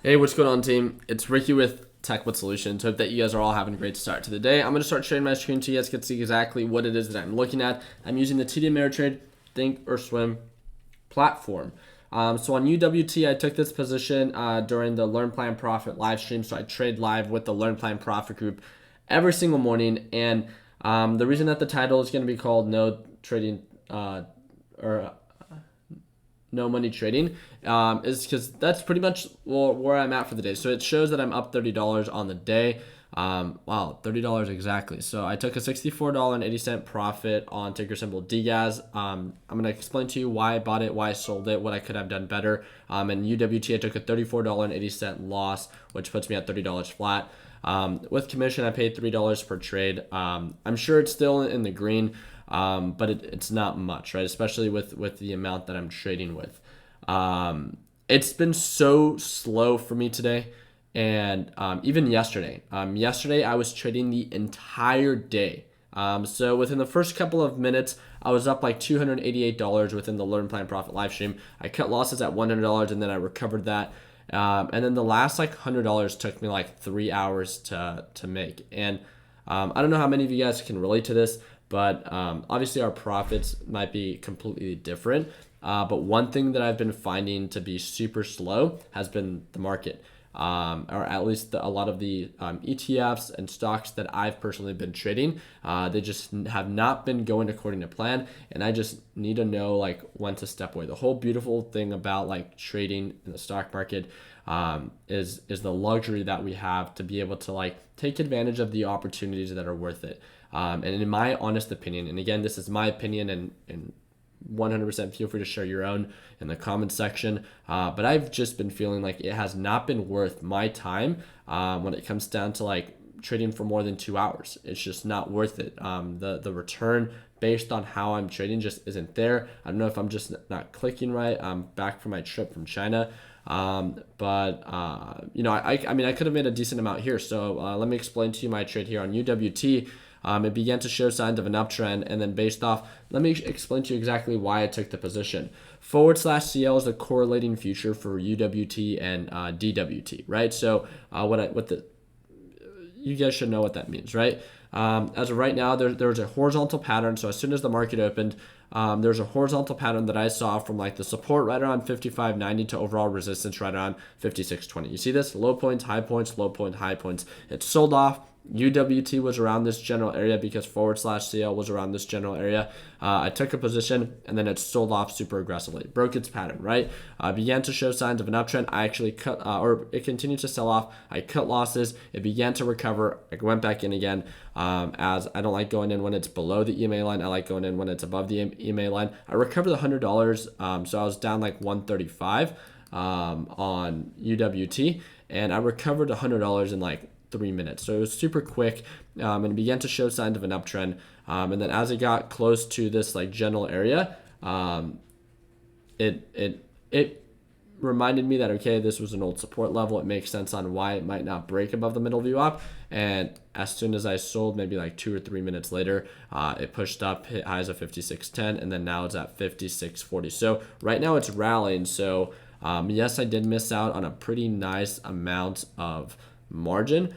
Hey, what's going on, team? It's Ricky with TechWhat Solutions. Hope that you guys are all having a great start to the day. I'm going to start sharing my screen so you guys can see exactly what it is that I'm looking at. I'm using the TD Ameritrade Think or Swim platform. So on UWT, I took this position during the Learn Plan Profit live stream. So I trade live with the Learn Plan Profit group every single morning. And the reason that the title is going to be called No Trading or No Money Trading is because that's pretty much where I'm at for the day. So it shows that I'm up $30 on the day. Wow, $30 exactly. So I took a $64.80 profit on ticker symbol DGAS. I'm going to explain to you why I bought it, why I sold it, what I could have done better. And UWT, I took a $34.80 loss, which puts me at $30 flat. With commission, I paid $3 per trade. I'm sure it's still in the green, but it's not much, right? Especially with the amount that I'm trading with. It's been so slow for me today, and even yesterday. Yesterday, I was trading the entire day. So within the first couple of minutes, I was up like $288 within the Learn Plan Profit live stream. I cut losses at $100, and then I recovered that. And then the last like $100 took me like 3 hours to make. And I don't know how many of you guys can relate to this, but obviously our profits might be completely different. But one thing that I've been finding to be super slow has been the market. Or at least a lot of the ETFs and stocks that I've personally been trading, they just have not been going according to plan, and I just need to know like when to step away. The whole beautiful thing about like trading in the stock market is the luxury that we have to be able to like take advantage of the opportunities that are worth it. And in my honest opinion, and again, this is my opinion, and 100% feel free to share your own in the comments section. But I've just been feeling like it has not been worth my time when it comes down to like trading for more than 2 hours. It's just not worth it. The return based on how I'm trading just isn't there. I don't know if I'm just not clicking right. I'm back from my trip from China. I mean, I could have made a decent amount here. So let me explain to you my trade here on UWT. It began to show signs of an uptrend, and then based off, let me explain to you exactly why I took the position. /CL is the correlating future for UWT and DWT, right? So you guys should know what that means, right? As of right now, there's a horizontal pattern. So as soon as the market opened, there's a horizontal pattern that I saw from like the support right around 55.90 to overall resistance right around 56.20. You see this? Low points, high points, low point, high points. It sold off. UWT was around this general area because /CL was around this general area. I took a position and then it sold off super aggressively. Broke its pattern, right? Began to show signs of an uptrend. I actually cut, or it continued to sell off. I cut losses. It began to recover. I went back in again as I don't like going in when it's below the EMA line. I like going in when it's above the EMA line. I recovered the $100, so I was down like 135 on UWT, and I recovered $100 in like 3 minutes. So it was super quick, and it began to show signs of an uptrend. And then as it got close to this like general area, it reminded me that okay, this was an old support level. It makes sense on why it might not break above the middle view op. And as soon as I sold, maybe like 2 or 3 minutes later, it pushed up, hit highs of 56.10, and then now it's at 56.40. So right now it's rallying. So yes, I did miss out on a pretty nice amount of margin,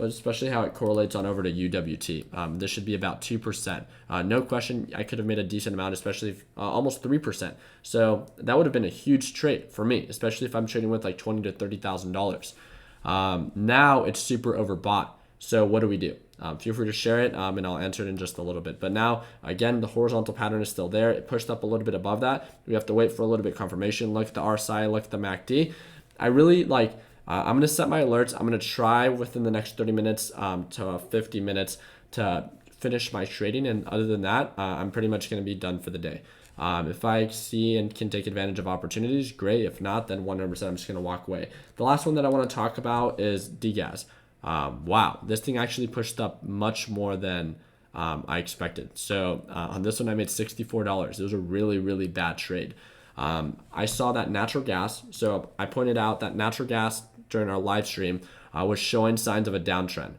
especially how it correlates on over to UWT. This should be about 2%. No question, I could have made a decent amount, especially if, almost 3%. So that would have been a huge trade for me, especially if I'm trading with like $20,000 to $30,000. Now it's super overbought. So what do we do? Feel free to share it, and I'll answer it in just a little bit. But now, again, the horizontal pattern is still there. It pushed up a little bit above that. We have to wait for a little bit of confirmation. Look at the RSI, look at the MACD. I really like. I'm going to set my alerts. I'm going to try within the next 30 minutes to 50 minutes to finish my trading. And other than that, I'm pretty much going to be done for the day. If I see and can take advantage of opportunities, great. If not, then 100% I'm just going to walk away. The last one that I want to talk about is DGAS. Wow, this thing actually pushed up much more than I expected. So on this one, I made $64. It was a really, really bad trade. I saw that natural gas. So I pointed out that natural gas during our live stream was showing signs of a downtrend.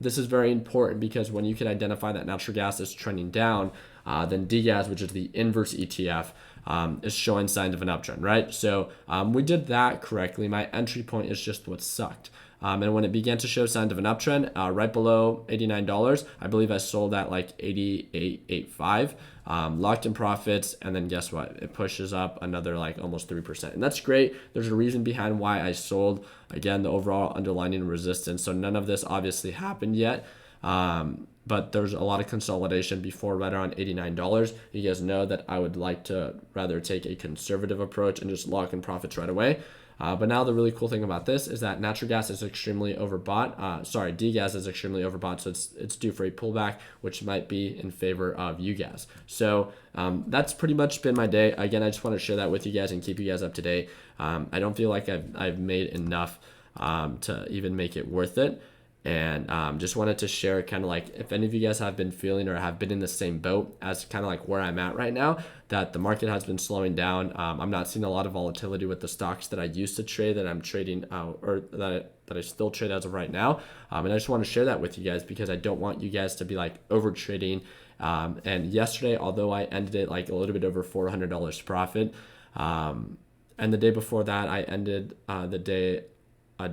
This is very important because when you can identify that natural gas is trending down, then DGAS, which is the inverse ETF, is showing signs of an uptrend, right? So we did that correctly. My entry point is just what sucked. And when it began to show signs of an uptrend, right below $89, I believe I sold at like 88.85, locked in profits, and then guess what? It pushes up another like almost 3%. And that's great. There's a reason behind why I sold. Again, the overall underlying resistance. So none of this obviously happened yet. But there's a lot of consolidation before right around $89. You guys know that I would like to rather take a conservative approach and just lock in profits right away. But now the really cool thing about this is that natural gas is extremely overbought. DGAS is extremely overbought, so it's due for a pullback, which might be in favor of UGAS. So that's pretty much been my day. Again, I just want to share that with you guys and keep you guys up to date. I don't feel like I've made enough to even make it worth it. And just wanted to share kind of like if any of you guys have been feeling or have been in the same boat as kind of like where I'm at right now, that the market has been slowing down. I'm not seeing a lot of volatility with the stocks that I used to trade that I'm trading or that I still trade as of right now. And I just want to share that with you guys because I don't want you guys to be like over trading. And yesterday, although I ended it like a little bit over $400 profit, and the day before that, I ended the day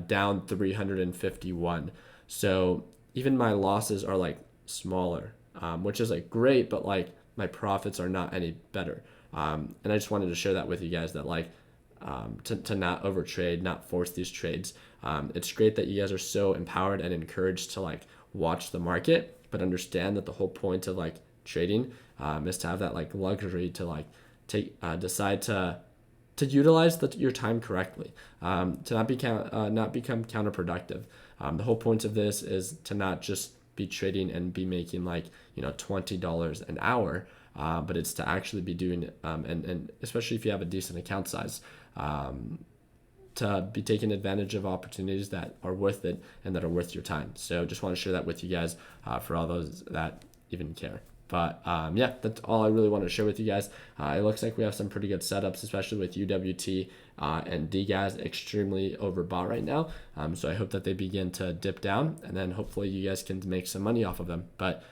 down 351. So even my losses are like smaller, which is like great, but like my profits are not any better. And I just wanted to share that with you guys that like to not overtrade, not force these trades. It's great that you guys are so empowered and encouraged to like watch the market, but understand that the whole point of like trading is to have that like luxury to like decide to utilize your time correctly, to not become counterproductive. The whole point of this is to not just be trading and be making like $20 an hour, but it's to actually be doing and especially if you have a decent account size, to be taking advantage of opportunities that are worth it and that are worth your time. So just want to share that with you guys for all those that even care. But yeah, that's all I really want to share with you guys. It looks like we have some pretty good setups, especially with UWT and DGAS extremely overbought right now. So I hope that they begin to dip down, and then hopefully you guys can make some money off of them. But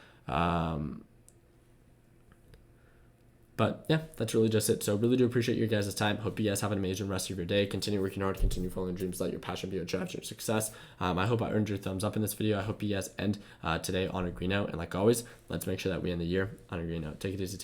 yeah, that's really just it. So really do appreciate your guys' time. Hope you guys have an amazing rest of your day. Continue working hard, continue following dreams, let your passion be your drive to your success. I hope I earned your thumbs up in this video. I hope you guys end today on a green note. And like always, let's make sure that we end the year on a green note. Take it easy.